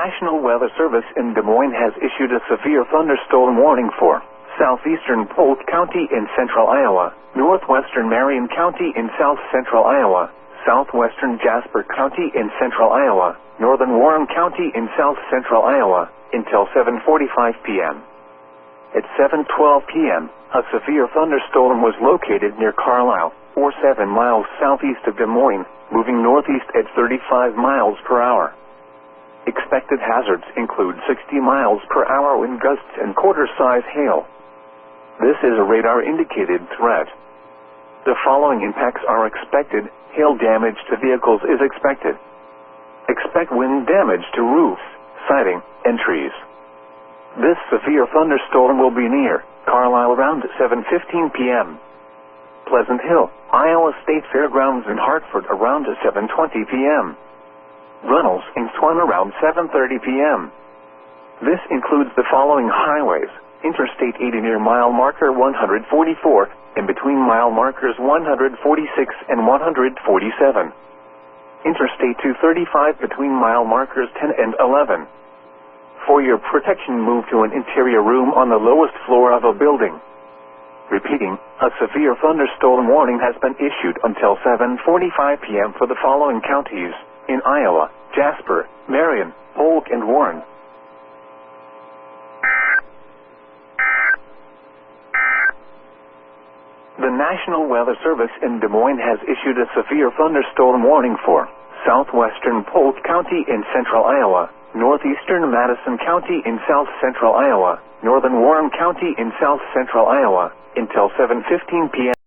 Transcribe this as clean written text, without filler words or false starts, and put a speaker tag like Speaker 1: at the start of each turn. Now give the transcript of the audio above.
Speaker 1: National Weather Service in Des Moines has issued a severe thunderstorm warning for southeastern Polk County in central Iowa, northwestern Marion County in south-central Iowa, southwestern Jasper County in central Iowa, northern Warren County in south-central Iowa, until 7:45 p.m. At 7:12 p.m., a severe thunderstorm was located near Carlisle, or 7 miles southeast of Des Moines, moving northeast at 35 miles per hour. Expected hazards include 60 miles per hour wind gusts and quarter-size hail. This is a radar-indicated threat. The following impacts are expected. Hail damage to vehicles is expected. Expect wind damage to roofs, siding, and trees. This severe thunderstorm will be near Carlisle around 7:15 p.m. Pleasant Hill, Iowa State Fairgrounds in Hartford around 7:20 p.m. Runnels in Swan around 7:30 p.m. This includes the following highways: Interstate 80 near mile marker 144, and between mile markers 146 and 147. Interstate 235 between mile markers 10 and 11. For your protection, move to an interior room on the lowest floor of a building. Repeating, a severe thunderstorm warning has been issued until 7:45 p.m. for the following counties in Iowa: Jasper, Marion, Polk, and Warren. The National Weather Service in Des Moines has issued a severe thunderstorm warning for southwestern Polk County in central Iowa, northeastern Madison County in south-central Iowa, northern Warren County in south-central Iowa, until 7:15 p.m.